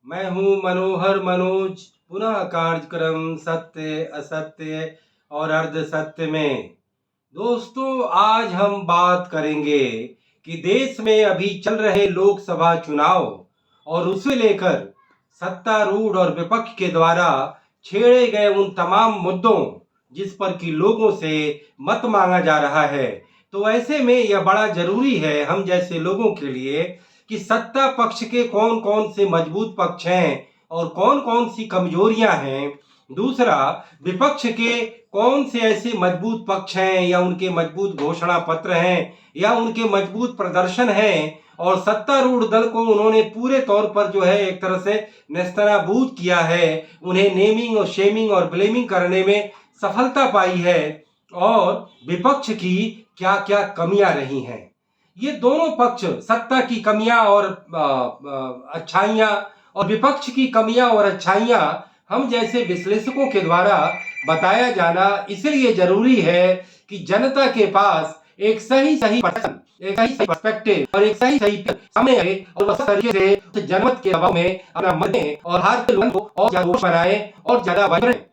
मैं हूँ मनोहर मनोज। पुनः कार्यक्रम सत्य असत्य और अर्ध सत्य में। दोस्तों, आज हम बात करेंगे कि देश में अभी चल रहे लोकसभा चुनाव और उसे लेकर सत्तारूढ़ और विपक्ष के द्वारा छेड़े गए उन तमाम मुद्दों जिस पर कि लोगों से मत मांगा जा रहा है। तो ऐसे में यह बड़ा जरूरी है हम जैसे लोगों के लिए कि सत्ता पक्ष के कौन कौन से मजबूत पक्ष हैं और कौन कौन सी कमजोरियां हैं। दूसरा, विपक्ष के कौन से ऐसे मजबूत पक्ष हैं या उनके मजबूत घोषणा पत्र हैं या उनके मजबूत प्रदर्शन हैं और सत्तारूढ़ दल को उन्होंने पूरे तौर पर जो है एक तरह से नेस्तनाबूद किया है, उन्हें नेमिंग और शेमिंग और ब्लेमिंग करने में सफलता पाई है, और विपक्ष की क्या क्या कमियां रही हैं। ये दोनों पक्ष, सत्ता की कमियां और अच्छाइयां और विपक्ष की कमियां और अच्छाइयां हम जैसे विश्लेषकों के द्वारा बताया जाना इसलिए जरूरी है कि जनता के पास एक सही सही एक सही सही पर्सपेक्टिव और एक सही सही सामने आए और वह तरीके से जनमत के दबाव में अपना मत दें और हार के लोगों को और ज्यादा बनाए और ज्यादा वाइब्रेंट।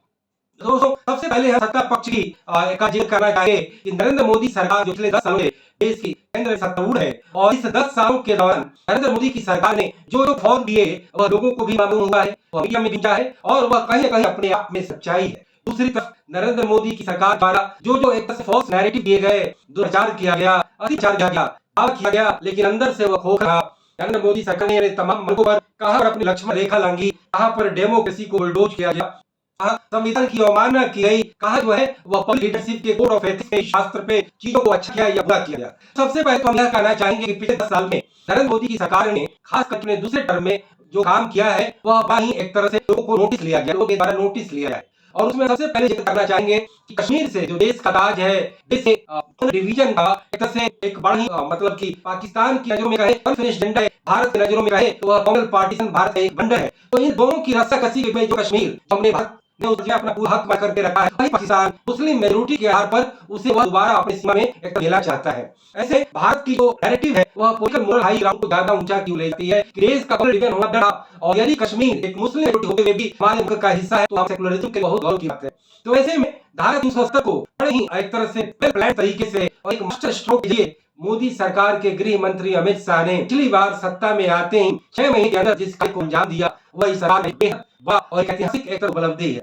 दोस्तों, सबसे पहले हम सत्ता पक्ष की का जिक्र करना चाहेंगे कि नरेंद्र मोदी सरकार जो पिछले 10 सालों से देश की केंद्र सत्तारूढ़ है और इस 10 सालों के दौरान नरेंद्र मोदी की सरकार ने जो जो फॉर्म दिए वह लोगों को भी मालूम हुआ है, वह मीडिया में भी है और वह कहीं न कहीं अपने आप में सच्चाई है। दूसरी तरफ नरेंद्र मोदी की सरकार द्वारा जो जो एक फॉल्स नैरेटिव दिए गए, दुराचार किया गया, अत्याचार किया गया, दावा किया गया, लेकिन अंदर से वह खोखला। नरेंद्र मोदी सरकार ने तमाम मुद्दों पर कहां पर अपनी लक्ष्मण रेखा लांघी, कहां पर डेमोक्रेसी को बुलडोज किया गया, संविधान की अवमानना की गई, कहा जो है वह पब्लिक लीडरशिप के कोड ऑफ एथिक्स के शास्त्र पे चीजों को अच्छा किया या बुरा किया गया। सबसे पहले तो हम यह कहना चाहेंगे कि पिछले 10 साल में नरेंद्र मोदी की सरकार ने खास करके अपने दूसरे टर्म में जो काम किया है वह बड़ा ही एक तरह से लोगों को नोटिस लिया गया, लोगों के द्वारा नोटिस लिया है। और उसमें सबसे पहले जिक्र करना चाहेंगे कि कश्मीर से जो देश का ताज है, देश से डिवीजन का एक तरह से एक बड़ा ही मतलब कि पाकिस्तान की नजरों में कहे अनफिनिश्ड एजेंडा है, भारत की नजरों में कहे तो वह कॉमन पार्टीशन भारत का एक बंडल है। तो इन दोनों की रस्साकसी में जो कश्मीर हमने भारत ने उसे अपना पूरा हक मार करके रखा है, वही पाकिस्तान मुस्लिम मेजॉरिटी के आधार पर उसे वह दोबारा अपनी सीमा में एक लेना चाहता है। ऐसे भारत की जो नैरेटिव है वह पॉलिटिकल मोरल हाई ग्राउंड को ज्यादा ऊंचा क्यों ले जाती है कि देश का डिवीजन होना डरा, और यदि कश्मीर एक मुस्लिम मेजॉरिटी होते हुए भी हमारे मुल्क का हिस्सा है तो आप सेकुलरिज्म के बहुत गौरव की बात है। तो ऐसे में धारा 370 को बड़े ही एक तरह से वेल प्लान तरीके से और एक मास्टर स्ट्रोक के लिए मोदी सरकार के गृह मंत्री अमित शाह ने पिछली बार सत्ता में आते ही 6 महीने के अंदर जिस कार्य को अंजाम दिया वह इस सरकार में बेहद बड़ा और एक ऐतिहासिक एक उपलब्धि है।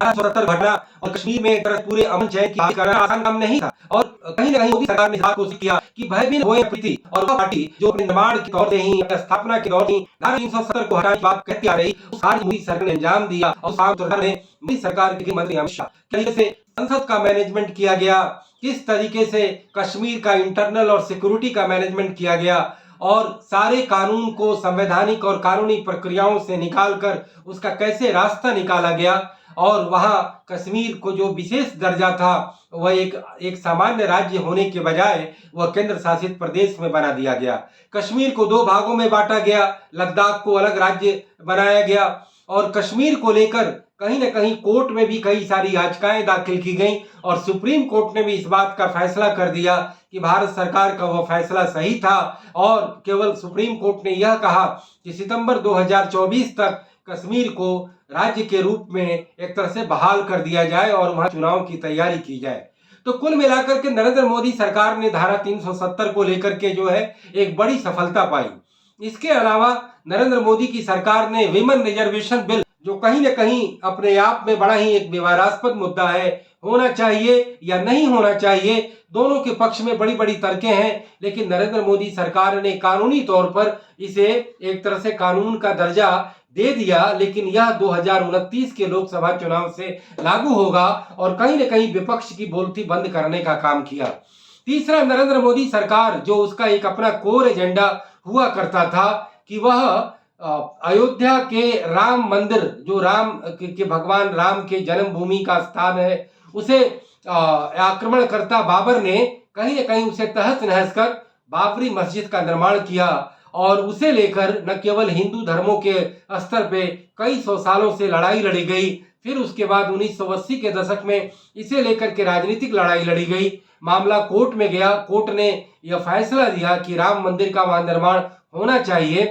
1877 घटना और कश्मीर में एक तरह पूरे अमन चैन की करना आसान काम नहीं था, और कहीं न कहीं मोदी सरकार ने कोशिश किया कि भयभीत होए प्रीति और वह पार्टी जो अपने निर्माण के तौर से ही स्थापना के दौर ही धारा 370 को हटाने की बात कहती आ रही, उस कार्य मोदी सरकार ने अंजाम दिया और मोदी सरकार के मंत्री अमित शाह तरीके से संसद का मैनेजमेंट किया गया, किस तरीके से कश्मीर का इंटरनल और सिक्योरिटी का मैनेजमेंट किया गया और सारे कानून को संवैधानिक और कानूनी प्रक्रियाओं से निकालकर उसका कैसे रास्ता निकाला गया और वहां कश्मीर को जो विशेष दर्जा था वह एक सामान्य राज्य होने के बजाय वह केंद्र शासित प्रदेश में बना दिया गया। कश्मीर को 2 भागों में बांटा गया, लद्दाख को अलग राज्य बनाया गया और कश्मीर को लेकर कहीं न कहीं कोर्ट में भी कई सारी याचिकाएं दाखिल की गईं और सुप्रीम कोर्ट ने भी इस बात का फैसला कर दिया कि भारत सरकार का वह फैसला सही था, और केवल सुप्रीम कोर्ट ने यह कहा कि सितंबर 2024 तक कश्मीर को राज्य के रूप में एक तरह से बहाल कर दिया जाए और वहां चुनाव की तैयारी की जाए। तो कुल मिलाकर के नरेंद्र मोदी सरकार ने धारा 370 को लेकर के जो है एक बड़ी सफलता पाई। इसके अलावा नरेंद्र मोदी की सरकार ने विमेन रिजर्वेशन बिल, जो कहीं न कहीं अपने आप में बड़ा ही एक विवादास्पद मुद्दा है, होना चाहिए या नहीं होना चाहिए, दोनों के पक्ष में बड़ी बड़ी तर्कें हैं, लेकिन नरेंद्र मोदी सरकार ने कानूनी तौर पर इसे एक तरह से कानून का दर्जा दे दिया, लेकिन यह 2029 के लोकसभा चुनाव से लागू होगा और कहीं न कहीं विपक्ष की बोलती बंद करने का काम किया। तीसरा, नरेंद्र मोदी सरकार जो उसका एक अपना कोर एजेंडा हुआ करता था कि वह अयोध्या के राम मंदिर, जो राम के भगवान राम के जन्मभूमि का स्थान है, उसे आक्रमणकर्ता बाबर ने कहीं न कहीं उसे तहस नहस कर बाबरी मस्जिद का निर्माण किया और उसे लेकर न केवल हिंदू धर्मों के स्तर पे कई 100 सालों से लड़ाई लड़ी गई, फिर उसके बाद 1980 के दशक में इसे लेकर के राजनीतिक लड़ाई लड़ी गई, मामला कोर्ट में गया, कोर्ट ने यह फैसला दिया कि राम मंदिर का वहां निर्माण होना चाहिए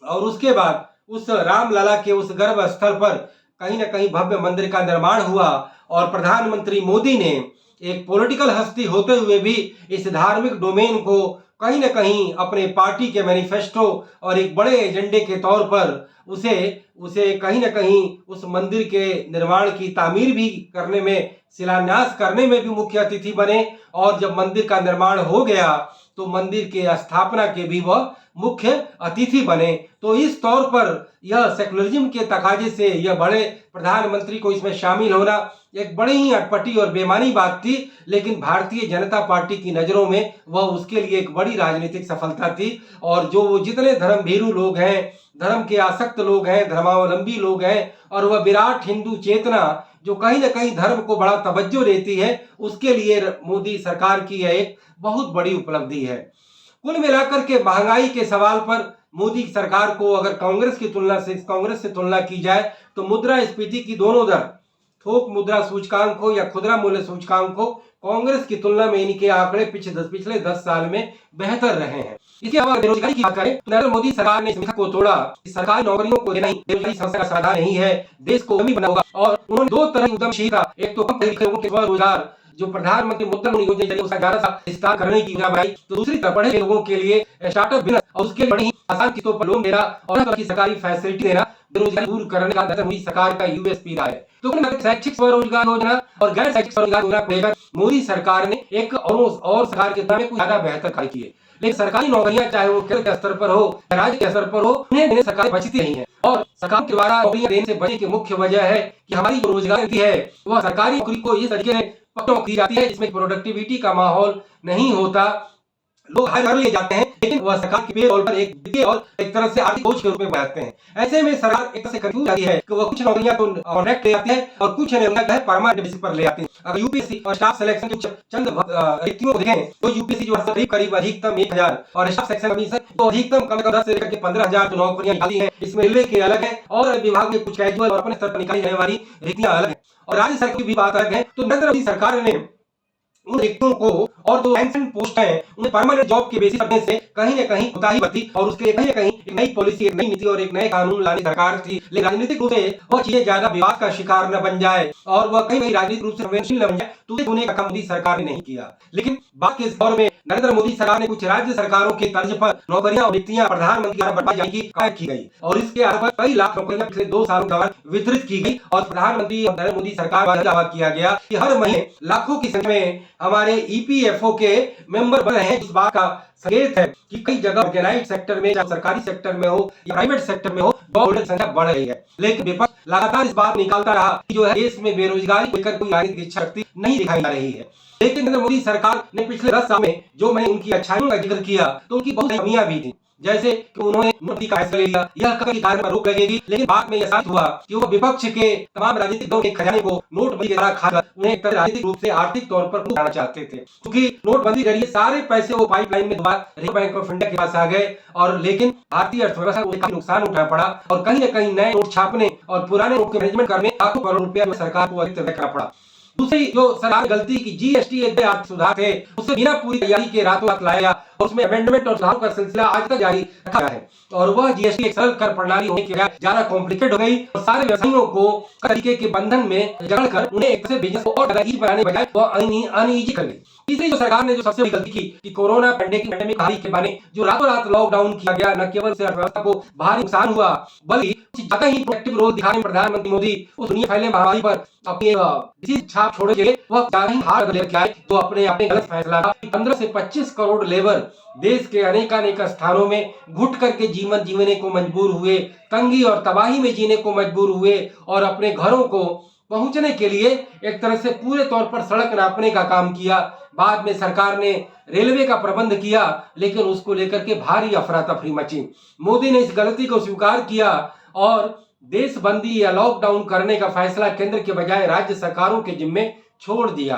और उसके बाद उस रामलला के उस गर्भ स्थल पर कहीं ना कहीं भव्य मंदिर का निर्माण हुआ और प्रधानमंत्री मोदी ने एक पॉलिटिकल हस्ती होते हुए भी इस धार्मिक डोमेन को कहीं ना कहीं अपने पार्टी के मैनिफेस्टो और एक बड़े एजेंडे के तौर पर उसे उसे कहीं ना कहीं उस मंदिर के निर्माण की तामीर भी करने में, शिलान्यास करने में भी मुख्य अतिथि बने। और जब मंदिर का निर्माण हो गया तो मंदिर के स्थापना के भी वह मुख्य अतिथि बने। तो इस तौर पर यह सेकुलरिज्म के तकाजे से यह बड़े प्रधानमंत्री को इसमें शामिल होना एक बड़ी ही अटपटी और बेमानी बात थी, लेकिन भारतीय जनता पार्टी की नजरों में वह उसके लिए एक बड़ी राजनीतिक सफलता थी। और जो वो जितने धर्म भीरू लोग हैं, धर्म के आसक्त लोग हैं, धर्मावलंबी लोग हैं, और वह विराट हिंदू चेतना जो कहीं ना कहीं धर्म को बड़ा तवज्जो देती है, उसके लिए मोदी सरकार की यह एक बहुत बड़ी उपलब्धि है। कुल मिलाकर के महंगाई के सवाल पर मोदी सरकार को अगर कांग्रेस से तुलना की जाए तो मुद्रास्फीति की दोनों दर, थोक मुद्रा सूचकांक हो या खुदरा मूल्य सूचकांक हो, कांग्रेस की तुलना में इनके आंकड़े पिछले 10 साल में बेहतर रहे हैं। इसके अलावा बेरोजगारी की बात करें तो नरेंद्र मोदी सरकार ने इस मिथक को तोड़ा कि सरकारी नौकरियों को देना ही बेरोजगारी समस्या का समाधान नहीं है, देश को कमी बना होगा। और उन्होंने दो तरह की उद्यमशीलता, एक तो कम पढ़े लिखे लोगों के स्वरोजगार जो प्रधानमंत्री मुद्रा लोन योजना जरिए उसका 11 साल विस्तार करने की योजना बनाई, तो दूसरी तरफ पढ़े लोगों के लिए स्टार्टअप बिजनेस और उसके लिए बड़ी ही आसान किस्तों पर लोन देना और हर तरह की सरकारी फैसिलिटी देना बेरोजगारी दूर करने का नरेंद्र मोदी सरकार का यूएसपी रहा है। तो शैक्षिक स्वरोजगार योजना और गैर शैक्षिक स्वरोजगार योजना को लेकर मोदी सरकार ने एक और सरकार के तुलना में कुछ ज्यादा बेहतर कार्य किए। लेकिन सरकारी नौकरियां चाहे वो केंद्र के स्तर पर हो या राज्य के स्तर पर हो, उन्हें सरकार बचती नहीं है। और सरकार के द्वारा नौकरियां देने से बचने की मुख्य वजह है कि हमारी जो रोजगार नीति है वह सरकारी नौकरी को इस तरीके से दी जाती है जिसमें प्रोडक्टिविटी का माहौल नहीं होता, लोग हायर कर लिए जाते हैं, लेकिन वह सरकार के पेरोल पर एक वित्तीय और एक तरह से आर्थिक बोझ के रूप में बैठते हैं। ऐसे में सरकार एक तरह से कंफ्यूज आती है कि वह कुछ नौकरियां तो कॉन्ट्रैक्ट ले आती है और कुछ नौकरियां परमानेंट बेसिस पर ले आती है। अगर यूपीएससी और स्टाफ सिलेक्शन के चंद रिक्तियों को देखें तो यूपीएससी जो करीब अधिकतम 1000 और स्टाफ सिलेक्शन कमीशन तो अधिकतम कम से कम 10 से लेकर के 15,000 जो नौकरियां निकाली हैं, इसमें रेलवे के अलग है और विभाग में कुछ कैजुअल और अपने स्तर पर निकाली जाने वाली रिक्तियां अलग है और राज्य सरकार की भी बात अलग है। तो नरेंद्र मोदी सरकार ने उन रिक्तियों को और जो सैंक्शन पोस्ट हैं उन्हें परमानेंट जॉब के बेसिस करने से कहीं न कहीं कोताही बरती और उसके कहीं न कहीं एक नई पॉलिसी, एक नई नीति और एक नए कानून लाने सरकार थी। लेकिन राजनीतिक रूप से वह चीजें ज्यादा विवाद का शिकार न बन जाए और वह कहीं राजनीतिक रूप से संवेदनशील न बन जाए, तो उन्हें का काम मोदी सरकार ने नहीं किया। लेकिन बाद के दौर में नरेंद्र मोदी सरकार ने कुछ राज्य सरकारों के तर्ज पर नौकरियां और रिक्तियां प्रधानमंत्री द्वारा बढ़ाई जाने की कायद की गई और इसके आधार पर कई लाख नौकरियां पिछले 2 सालों के दौरान वितरित की गई और प्रधानमंत्री और नरेंद्र मोदी सरकार द्वारा दावा किया गया कि हर महीने लाखों की संख्या में हमारे ईपीएफओ के मेंबर बन रहे हैं। इस बात का संकेत है कि कई जगह ऑर्गेनाइज्ड सेक्टर में, चाहे सरकारी सेक्टर में हो या प्राइवेट सेक्टर में हो, जॉब होल्डर की संख्या बढ़ रही है। लेकिन विपक्ष लगातार इस बात निकालता रहा कि जो है देश में बेरोजगारी को लेकर कोई राजनीतिक इच्छा शक्ति नहीं दिखाई जा रही है। लेकिन नरेंद्र मोदी सरकार ने पिछले 10 साल में जो मैंने उनकी अच्छाइयों का जिक्र किया तो उनकी बहुत कमियां भी थी, जैसे कि उन्होंने नोटबंदी का फैसला ले लिया, यह कभी कार्य पर रोक लगेगी, लेकिन बाद में यह साबित हुआ कि वो विपक्ष के तमाम राजनीतिक दलों के खजाने को नोटबंदी के द्वारा खाकर उन्हें एक तरह राजनीतिक रूप से आर्थिक तौर पर बनाना चाहते थे, क्योंकि नोटबंदी के जरिए सारे पैसे वो पाइपलाइन में दोबारा रिजर्व बैंक ऑफ इंडिया के पास आ गए और लेकिन भारतीय अर्थव्यवस्था को काफी नुकसान उठाना पड़ा और कहीं न कहीं नए नोट छापने और पुराने नोट के मैनेजमेंट करने लाखों करोड़ रुपया सरकार को अधिक करना पड़ा। दूसरी जो सरकार गलती की जीएसटी एक आर्थिक सुधार थे उसे बिना पूरी तैयारी के रातों रात लाया और उसमें अमेंडमेंट और सुधारों का सिलसिला आज तक जारी रखा गया है और वह जीएसटी एक सरल कर प्रणाली होने के बजाय ज्यादा कॉम्प्लिकेट हो गई और सारे व्यवसायियों को तरीके के बंधन में जकड़कर उन्हें एक तरह से बिजनेस को और ज्यादा ईजी बनाने बजाय वह अनईजी कर गई। तीसरी जो सरकार ने जो सबसे बड़ी गलती की कि कोरोना पैंडेमिक महामारी के बारे जो रातों रात लॉकडाउन किया गया, न केवल से अर्थव्यवस्था को भारी नुकसान हुआ बल्कि ज्यादा ही प्रोएक्टिव रोल दिखाने में प्रधानमंत्री मोदी उस दुनिया फैले महामारी पर अपनी छाप छोड़ने के लिए वह ज्यादा ही हार लेकर आए, तो अपने गलत फैसला था। 15 से 25 करोड़ लेबर देश के अनेक स्थानों में घुट करके जीवन जीने को मजबूर हुए, तंगी और तबाही में जीने को मजबूर हुए और अपने घरों को पहुंचने के लिए एक तरह से पूरे तौर पर सड़क नापने का काम किया। बाद में सरकार ने रेलवे का प्रबंध किया, लेकिन उसको लेकर के भारी अफरा तफरी मची। मोदी ने इस गलती को स्वीकार किया और देशबंदी या लॉकडाउन करने का फैसला केंद्र के बजाय राज्य सरकारों के जिम्मे छोड़ दिया।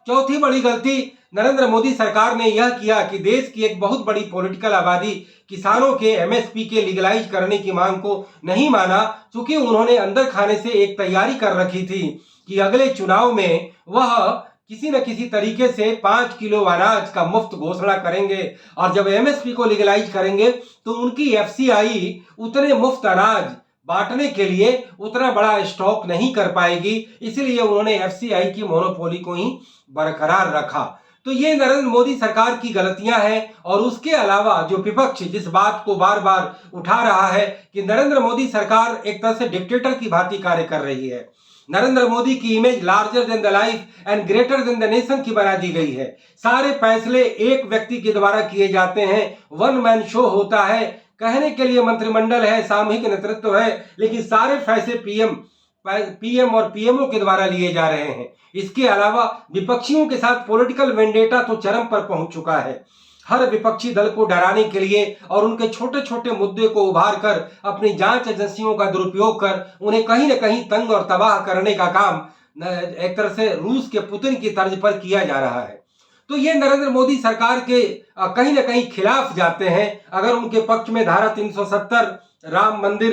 चौथी बड़ी गलती नरेंद्र मोदी सरकार ने यह किया कि देश की एक बहुत बड़ी पॉलिटिकल आबादी किसानों के एमएसपी के लीगलाइज करने की मांग को नहीं माना, क्योंकि उन्होंने अंदर खाने से एक तैयारी कर रखी थी कि अगले चुनाव में वह किसी न किसी तरीके से 5 किलो अनाज का मुफ्त घोषणा करेंगे और जब एमएसपी को लीगलाइज करेंगे तो उनकी एफसीआई उतने मुफ्त अनाज बांटने के लिए उतना बड़ा स्टॉक नहीं कर पाएगी, इसलिए उन्होंने एफसीआई की मोनोपोली को ही बरकरार रखा। तो ये नरेंद्र मोदी सरकार की गलतियां हैं। और उसके अलावा जो विपक्ष जिस बात को बार बार उठा रहा है कि नरेंद्र मोदी सरकार एक तरह से डिक्टेटर की भांति कार्य कर रही है, नरेंद्र मोदी की image larger than the life and greater than the nation की बना दी गई है। सारे फैसले एक व्यक्ति के द्वारा किए जाते हैं, वन मैन शो होता है, कहने के लिए मंत्रिमंडल है, सामूहिक नेतृत्व है, लेकिन सारे फैसले पीएम और पीएमओ के द्वारा लिए जा रहे हैं। इसके अलावा विपक्षियों के साथ पॉलिटिकल वेंडेटा तो चरम पर पहुंच चुका है। हर विपक्षी दल को डराने के लिए और उनके छोटे छोटे मुद्दे को उभार कर अपनी जांच एजेंसियों का दुरुपयोग कर उन्हें कहीं न कहीं तंग और तबाह करने का काम एक तरह से रूस के पुतिन की तर्ज पर किया जा रहा है। तो ये नरेंद्र मोदी सरकार के कहीं न कहीं खिलाफ जाते हैं। अगर उनके पक्ष में धारा 370, राम मंदिर,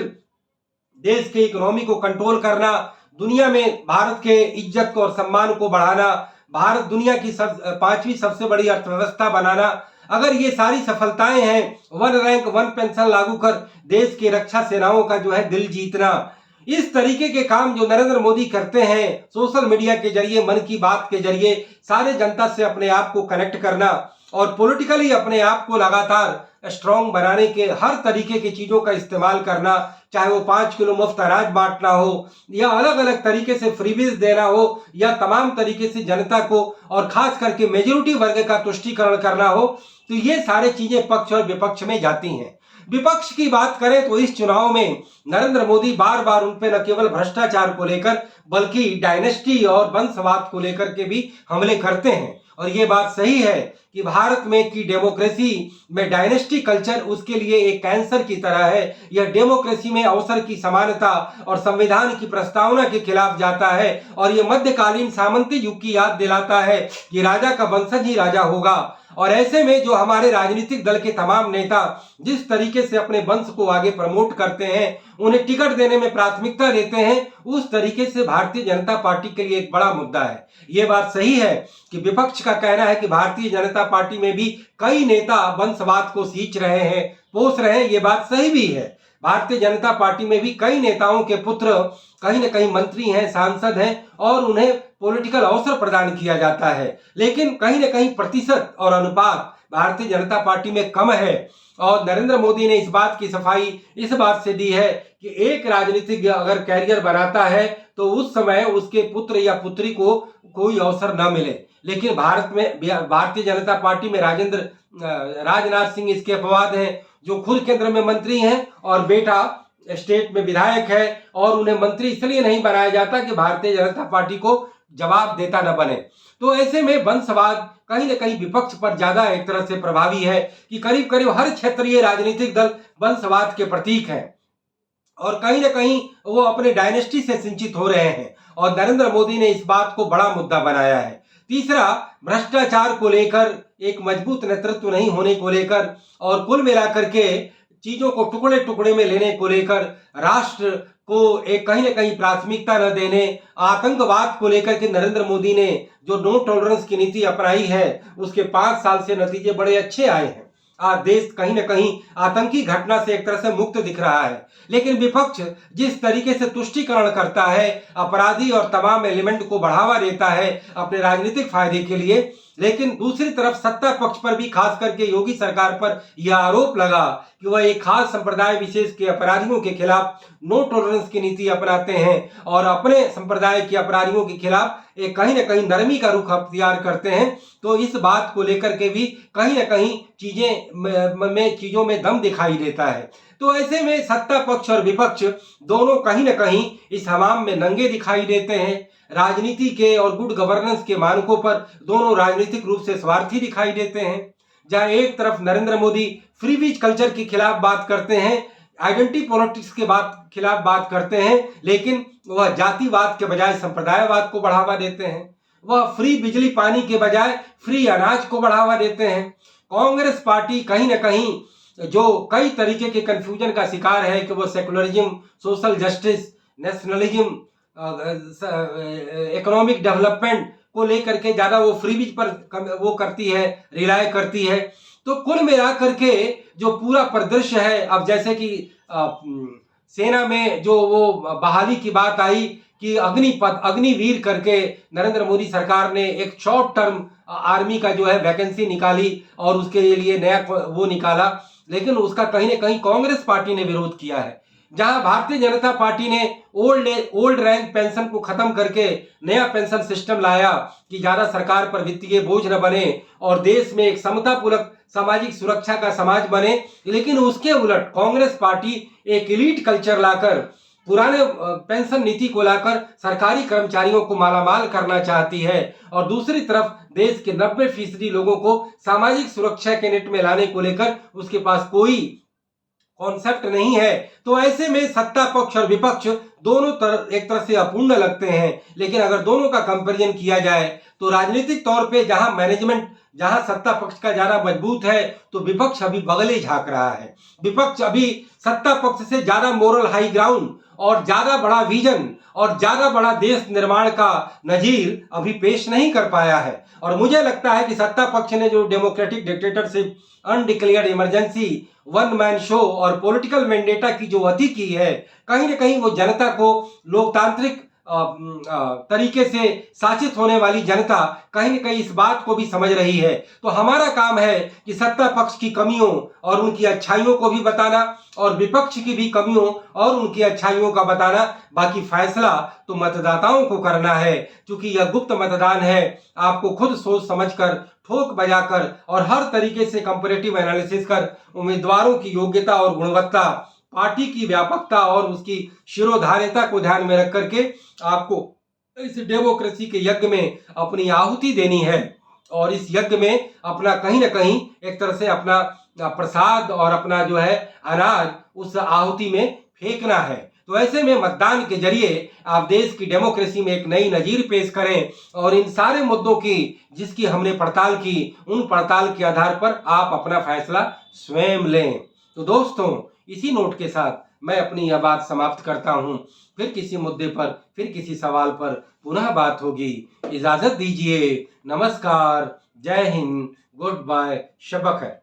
देश के इकोनॉमी को कंट्रोल करना, दुनिया में भारत के इज्जत और सम्मान को बढ़ाना, भारत दुनिया की 5वीं सबसे बड़ी अर्थव्यवस्था बनाना, अगर ये सारी सफलताएं हैं, वन रैंक वन पेंशन लागू कर देश की रक्षा सेनाओं का जो है दिल जीतना, इस तरीके के काम जो नरेंद्र मोदी करते हैं, सोशल मीडिया के जरिए, मन की बात के जरिए सारे जनता से अपने आप को कनेक्ट करना और पॉलिटिकली अपने आप को लगातार स्ट्रांग बनाने के हर तरीके की चीजों का इस्तेमाल करना, चाहे वो 5 किलो मुफ्त अनाज बांटना हो या अलग अलग तरीके से फ्रीबीज देना हो या तमाम तरीके से जनता को और खास करके मेजोरिटी वर्ग का तुष्टीकरण करना हो, तो ये सारे चीजें पक्ष और विपक्ष में जाती हैं। विपक्ष की बात करें तो इस चुनाव में नरेंद्र मोदी बार बार उन पे न केवल भ्रष्टाचार को लेकर बल्कि डायनेस्टी और वंशवाद को लेकर के भी हमले करते हैं। और ये बात सही है कि भारत में की डेमोक्रेसी में डायनेस्टी कल्चर उसके लिए एक कैंसर की तरह है। यह डेमोक्रेसी में अवसर की समानता और संविधान की प्रस्तावना के खिलाफ जाता है और यह मध्यकालीन सामंती युग की याद दिलाता है कि राजा का वंशज ही राजा होगा। और ऐसे में जो हमारे राजनीतिक दल के तमाम नेता जिस तरीके से अपने वंश को आगे प्रमोट करते हैं, उन्हें टिकट देने में प्राथमिकता देते हैं, उस तरीके से भारतीय जनता पार्टी के लिए एक बड़ा मुद्दा है। ये बात सही है कि विपक्ष का कहना है कि भारतीय जनता पार्टी में भी कई नेता वंशवाद को सींच रहे हैं, पोष रहे हैं। ये बात सही भी है। भारतीय जनता पार्टी में भी कई नेताओं के पुत्र कहीं न कहीं मंत्री हैं, सांसद हैं और उन्हें पॉलिटिकल अवसर प्रदान किया जाता है, लेकिन कहीं न कहीं प्रतिशत और अनुपात भारतीय जनता पार्टी में कम है। और नरेंद्र मोदी ने इस बात की सफाई इस बात से दी है कि एक राजनीतिज्ञ अगर कैरियर बनाता है तो उस समय उसके पुत्र या पुत्री को कोई अवसर न मिले। लेकिन भारत में भारतीय जनता पार्टी में राजनाथ सिंह इसके अपवाद हैं, जो खुद केंद्र में मंत्री हैं और बेटा स्टेट में विधायक है और उन्हें मंत्री इसलिए नहीं बनाया जाता कि भारतीय जनता पार्टी को जवाब देता न बने। तो ऐसे में वंशवाद कहीं न कहीं विपक्ष पर ज्यादा एक तरह से प्रभावी है कि करीब करीब हर क्षेत्रीय राजनीतिक दल वंशवाद के प्रतीक हैं और कहीं न कहीं वो अपने डायनेस्टी से सिंचित हो रहे हैं और नरेंद्र मोदी ने इस बात को बड़ा मुद्दा बनाया है। तीसरा, भ्रष्टाचार को लेकर, एक मजबूत नेतृत्व नहीं होने को लेकर और कुल मिलाकर के चीजों को टुकड़े टुकड़े में लेने को लेकर, राष्ट्र को एक कहीं न कहीं प्राथमिकता न देने, आतंकवाद को लेकर के नरेंद्र मोदी ने जो नो टॉलरेंस की नीति अपनाई है उसके 5 साल से नतीजे बड़े अच्छे आए हैं। आज देश कहीं न कहीं आतंकी घटना से एक तरह से मुक्त दिख रहा है। लेकिन विपक्ष जिस तरीके से तुष्टीकरण करता है, अपराधी और तमाम एलिमेंट को बढ़ावा देता है अपने राजनीतिक फायदे के लिए, लेकिन दूसरी तरफ सत्ता पक्ष पर भी खास करके योगी सरकार पर यह आरोप लगा कि वह एक खास संप्रदाय विशेष के अपराधियों के खिलाफ नो टॉलरेंस की नीति अपनाते हैं और अपने संप्रदाय के अपराधियों के खिलाफ एक कहीं न कहीं नरमी का रुख अख्तियार करते हैं। तो इस बात को लेकर के भी कहीं न कहीं चीजों में दम दिखाई देता है। तो ऐसे में सत्ता पक्ष और विपक्ष दोनों कहीं न कहीं इस हमाम में नंगे दिखाई देते हैं। राजनीति के और गुड गवर्नेंस के मानकों पर दोनों राजनीतिक रूप से स्वार्थी दिखाई देते हैं। जहां एक तरफ नरेंद्र मोदी फ्रीबीज कल्चर के खिलाफ बात करते हैं, आइडेंटिटी पॉलिटिक्स के खिलाफ बात करते हैं, लेकिन वह जातिवाद के बजाय संप्रदायवाद को बढ़ावा देते हैं। वह फ्री बिजली पानी के बजाय फ्री अनाज को बढ़ावा देते हैं। कांग्रेस पार्टी कहीं न कहीं जो कई तरीके के कंफ्यूजन का शिकार है कि वो secularism, social justice, nationalism, economic development, को लेकर के ज़्यादा वो फ्रीबीज पर वो करती है, रिलाय करती है। तो कुल मिलाकर के जो पूरा परिदृश्य है, अब जैसे कि सेना में जो वो बहाली की बात आई कि अग्निपथ अग्निवीर करके नरेंद्र मोदी सरकार ने एक शॉर्ट टर्म आर्मी का जो है वैकेंसी निकाली और उसके लिए नया वो निकाला, लेकिन उसका कहीं ना कहीं कांग्रेस पार्टी ने विरोध किया है। जहां भारतीय जनता पार्टी ने ओल्ड रैंक पेंशन को खत्म करके नया पेंशन सिस्टम लाया कि ज्यादा सरकार पर वित्तीय बोझ न बने और देश में एक समतापूर्वक सामाजिक सुरक्षा का समाज बने, लेकिन उसके उलट कांग्रेस पार्टी एक एलीट कल्चर लाकर, पुराने पेंशन नीति को लाकर सरकारी कर्मचारियों को मालामाल करना चाहती है और दूसरी तरफ देश के 90% लोगों को सामाजिक सुरक्षा के नेट में लाने को लेकर उसके पास कोई कॉन्सेप्ट नहीं है। तो ऐसे में सत्ता पक्ष और विपक्ष दोनों एक तरह से अपूर्ण लगते हैं, लेकिन अगर दोनों का कंपैरिजन किया जाए तो राजनीतिक तौर पे जहां मैनेजमेंट, जहां सत्ता पक्ष का ज्यादा मजबूत है तो विपक्ष अभी बगले झांक रहा है। विपक्ष अभी सत्ता पक्ष से ज्यादा मोरल हाई ग्राउंड और ज्यादा बड़ा विजन और ज्यादा बड़ा देश निर्माण का नजीर अभी पेश नहीं कर पाया है। और मुझे लगता है कि सत्ता पक्ष ने जो democratic dictatorship, undeclared emergency, one man show और पॉलिटिकल वेंडेटा की जो अति की है, कहीं ना कहीं वो जनता को लोकतांत्रिक तरीके से शासित होने वाली जनता कहीं न कहीं इस बात को भी समझ रही है। तो हमारा काम है कि सत्ता पक्ष की कमियों और उनकी अच्छाइयों को भी बताना और विपक्ष की भी कमियों और उनकी अच्छाइयों का बताना। बाकी फैसला तो मतदाताओं को करना है, क्योंकि यह गुप्त मतदान है। आपको खुद सोच समझकर, ठोक बजाकर और हर तरीके से कंपैरेटिव एनालिसिस कर उम्मीदवारों की योग्यता और गुणवत्ता, पार्टी की व्यापकता और उसकी शिरोधार्यता को ध्यान में रख करके आपको इस डेमोक्रेसी के यज्ञ में अपनी आहुति देनी है और इस यज्ञ में अपना कहीं ना कहीं एक तरह से अपना प्रसाद और अपना जो है अनाज उस आहुति में फेंकना है। तो ऐसे में मतदान के जरिए आप देश की डेमोक्रेसी में एक नई नजीर पेश करें और इन सारे मुद्दों की जिसकी हमने पड़ताल की, उन पड़ताल के आधार पर आप अपना फैसला स्वयं लें। तो दोस्तों, इसी नोट के साथ मैं अपनी यह बात समाप्त करता हूं। फिर किसी मुद्दे पर, फिर किसी सवाल पर पुनः बात होगी। इजाजत दीजिए। नमस्कार, जय हिंद, गुड बाय, शब खैर।